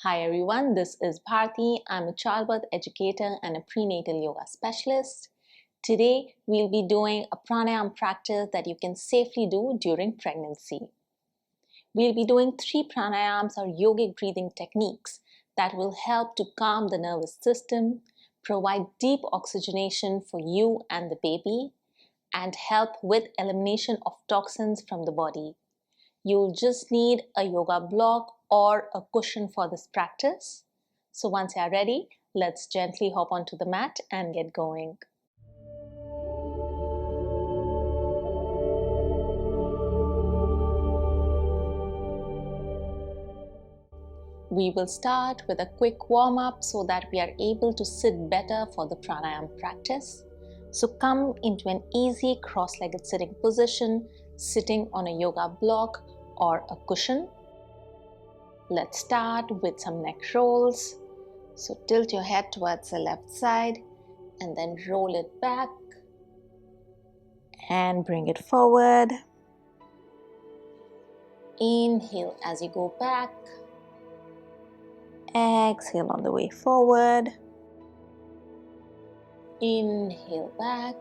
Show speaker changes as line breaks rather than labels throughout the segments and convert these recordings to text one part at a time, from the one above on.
Hi everyone, this is Bharti. I'm a childbirth educator and a prenatal yoga specialist. Today we'll be doing a pranayama practice that you can safely do during pregnancy. We'll be doing 3 pranayams or yogic breathing techniques that will help to calm the nervous system, provide deep oxygenation for you and the baby, and help with elimination of toxins from the body. You'll just need a yoga block or a cushion for this practice. So once you're ready, let's gently hop onto the mat and get going. We will start with a quick warm-up so that we are able to sit better for the pranayama practice. So come into an easy cross-legged sitting position, sitting on a yoga block or a cushion. Let's start with some neck rolls. So tilt your head towards the left side and then roll it back and bring it forward. Inhale as you go back. Exhale on the way forward. Inhale back.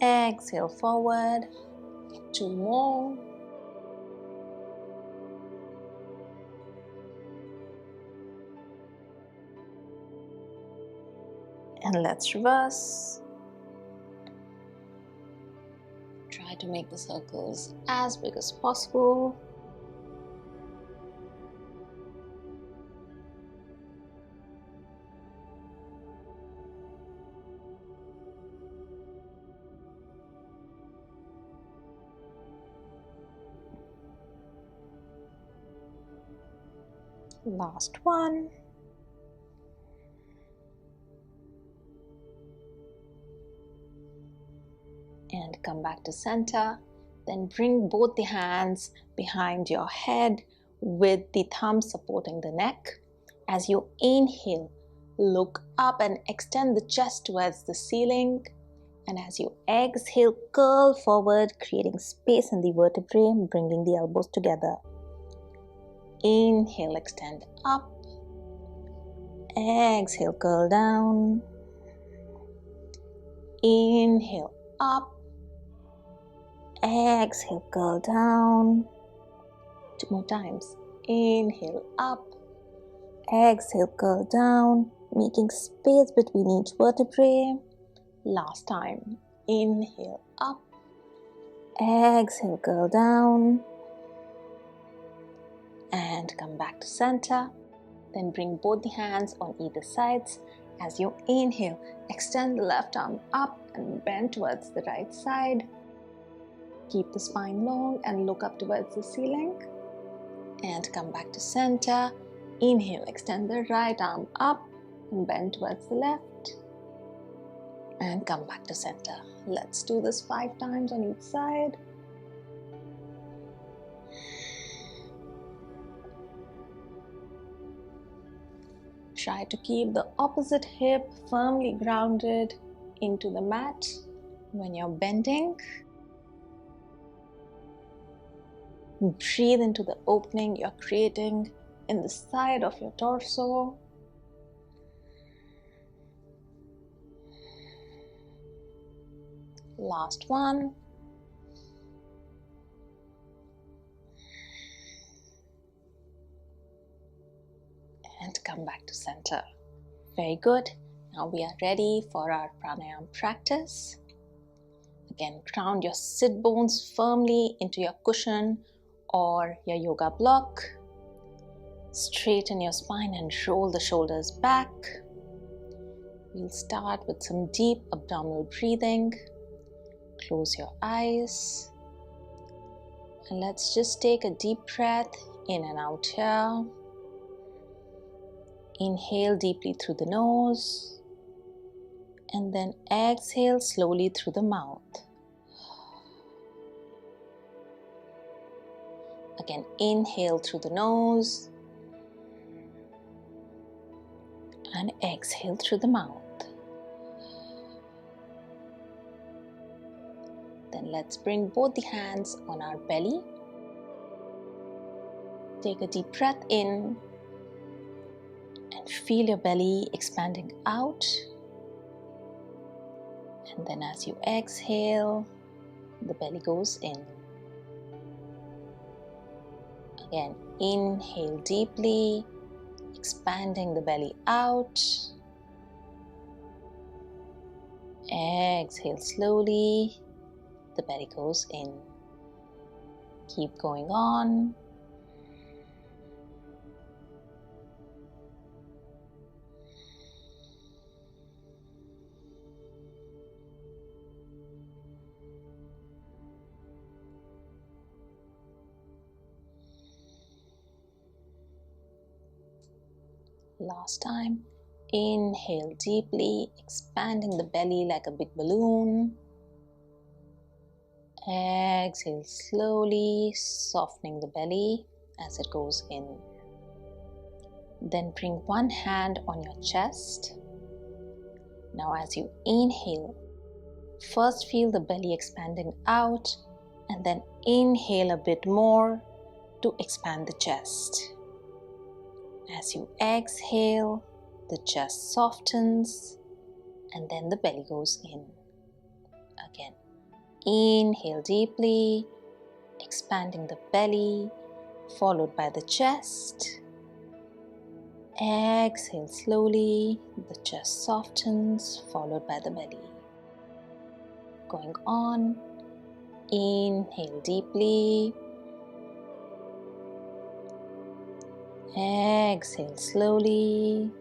Exhale forward. 2 more. And let's reverse. Try to make the circles as big as possible. Last one. And come back to center. Then bring both the hands behind your head with the thumbs supporting the neck. As you inhale, look up and extend the chest towards the ceiling. And as you exhale, curl forward, creating space in the vertebrae, bringing the elbows together. Inhale, extend up. Exhale, curl down. Inhale, up. Exhale, curl down. 2 more times. Inhale, up. Exhale, curl down, making space between each vertebrae. Last time. Inhale, up. Exhale, curl down. And come back to center. Then bring both the hands on either sides. As you inhale, extend the left arm up and bend towards the right side. Keep the spine long and look up towards the ceiling. And come back to center. Inhale, extend the right arm up and bend towards the left. And come back to center. Let's do this 5 times on each side. Try to keep the opposite hip firmly grounded into the mat when you're bending. Breathe into the opening you're creating in the side of your torso. Last one. And come back to center. Very good. Now we are ready for our pranayama practice. Again, ground your sit bones firmly into your cushion or your yoga block. Straighten your spine and roll the shoulders back. We'll start with some deep abdominal breathing. Close your eyes. And let's just take a deep breath in and out here. Inhale deeply through the nose. And then exhale slowly through the mouth. Again, inhale through the nose and exhale through the mouth. Then let's bring both the hands on our belly. Take a deep breath in and feel your belly expanding out. And then as you exhale, the belly goes in. Again, inhale deeply, expanding the belly out. Exhale slowly, the belly goes in. Keep going on. Last time. Inhale deeply, expanding the belly like a big balloon. Exhale slowly, softening the belly as it goes in. Then bring one hand on your chest. Now as you inhale, first feel the belly expanding out and then inhale a bit more to expand the chest. As you exhale, the chest softens and then the belly goes in. Again, inhale deeply, expanding the belly, followed by the chest. Exhale slowly, the chest softens, followed by the belly. Going on, inhale deeply, exhale slowly,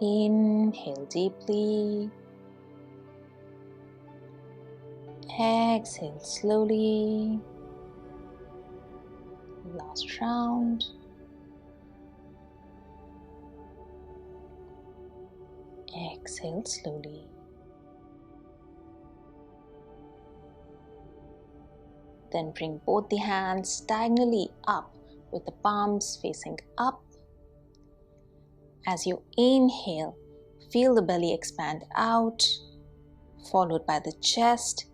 inhale deeply, exhale slowly. Last round. Exhale slowly. Then bring both the hands diagonally up with the palms facing up. As you inhale, feel the belly expand out, followed by the chest,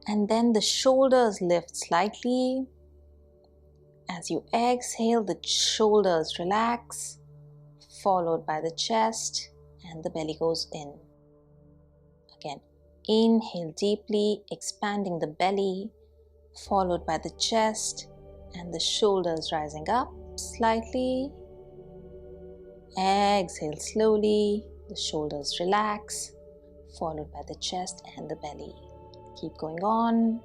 and then the shoulders lift slightly. As you exhale, the shoulders relax, followed by the chest, and the belly goes in. Again, inhale deeply, expanding the belly, followed by the chest and the shoulders rising up slightly. Exhale slowly, the shoulders relax, followed by the chest and the belly. Keep going on.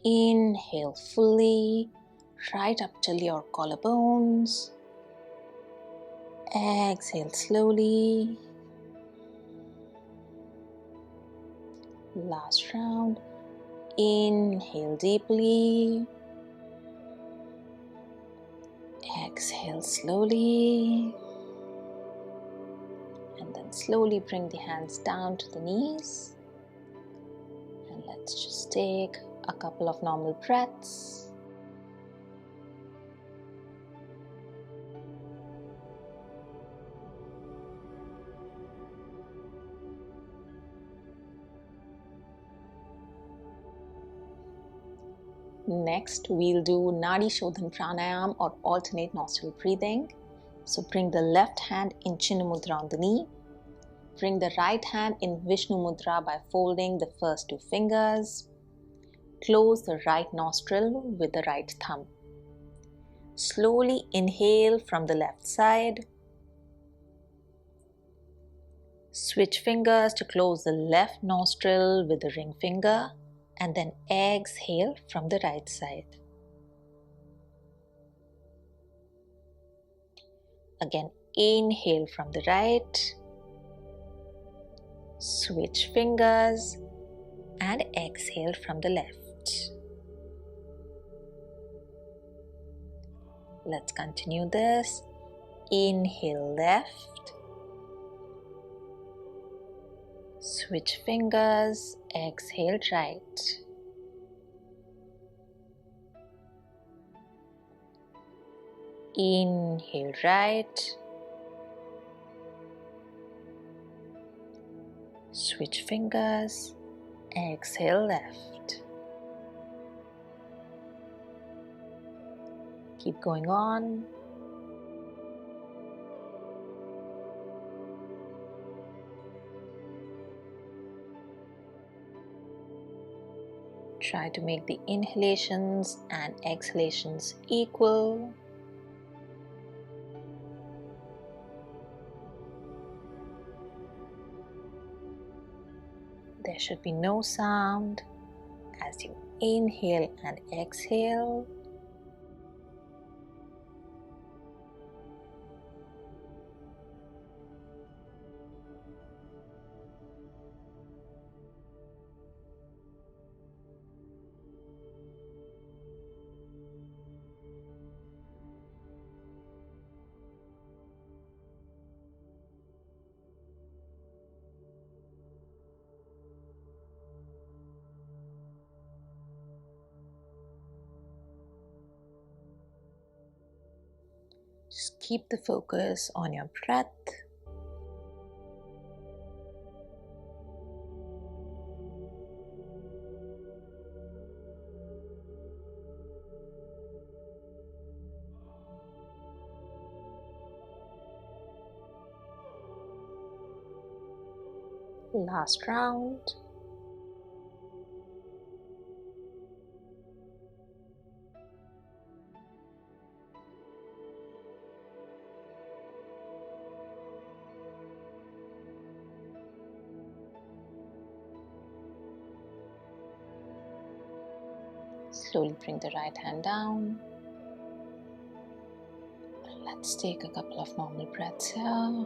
Inhale fully, right up till your collarbones. Exhale slowly. Last round. Inhale deeply. Exhale slowly. And then slowly bring the hands down to the knees. And let's just take a couple of normal breaths. Next, we'll do Nadi Shodhan Pranayama or alternate nostril breathing. So bring the left hand in Chinna Mudra on the knee. Bring the right hand in Vishnu Mudra by folding the first two fingers. Close the right nostril with the right thumb. Slowly inhale from the left side. Switch fingers to close the left nostril with the ring finger. And then exhale from the right side. Again, inhale from the right. Switch fingers and exhale from the left. Let's continue this. Inhale left. Switch fingers, exhale right. Inhale right. Switch fingers. Exhale left. Keep going on. Try to make the inhalations and exhalations equal. There should be no sound as you inhale and exhale. Just keep the focus on your breath. Last round. Slowly bring the right hand down. Let's take a couple of normal breaths here.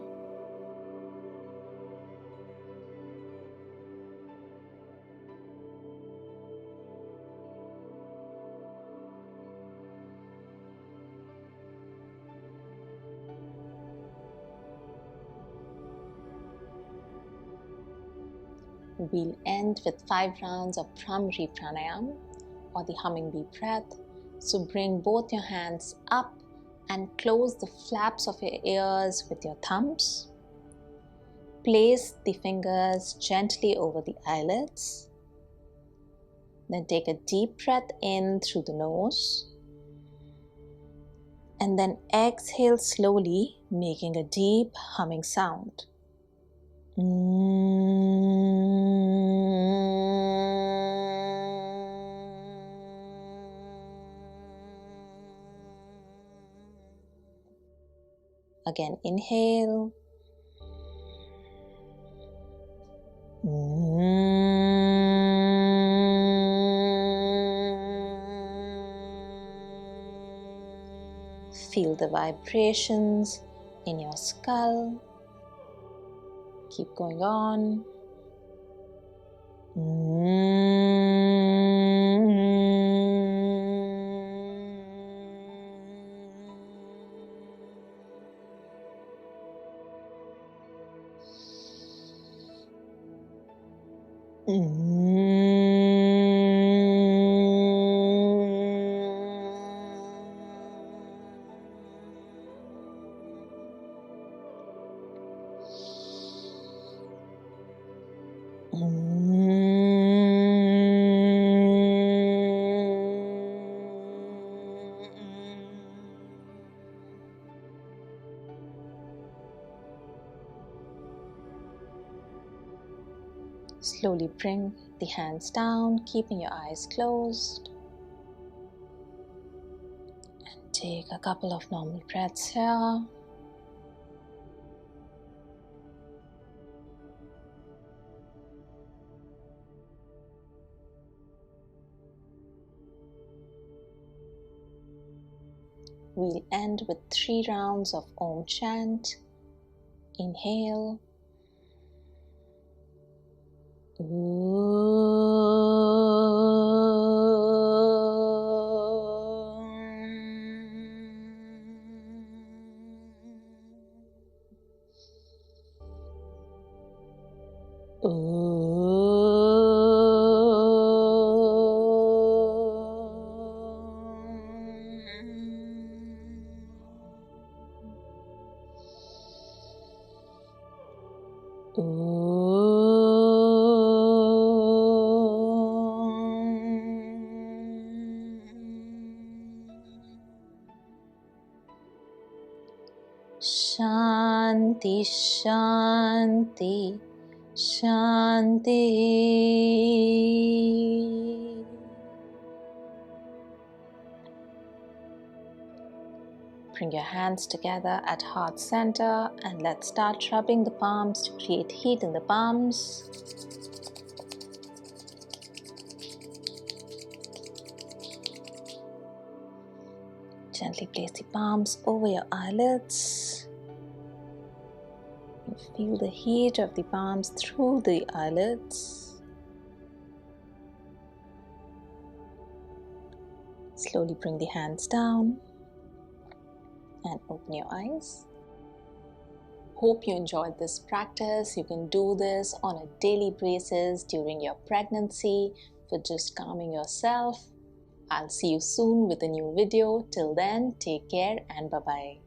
We'll end with 5 rounds of primary pranayama or the humming bee breath. So bring both your hands up and close the flaps of your ears with your thumbs. Place the fingers gently over the eyelids. Then take a deep breath in through the nose. And then exhale slowly, making a deep humming sound. Again, inhale. Feel the vibrations in your skull. Keep going on. Slowly bring the hands down, keeping your eyes closed. And take a couple of normal breaths here. We'll end with 3 rounds of Om chant. Inhale. Om. Shanti, Shanti, Shanti. Bring your hands together at heart center and let's start rubbing the palms to create heat in the palms. Gently place the palms over your eyelids. You feel the heat of the palms through the eyelids. Slowly bring the hands down and open your eyes. Hope you enjoyed this practice. You can do this on a daily basis during your pregnancy for just calming yourself. I'll see you soon with a new video. Till then, take care and bye-bye.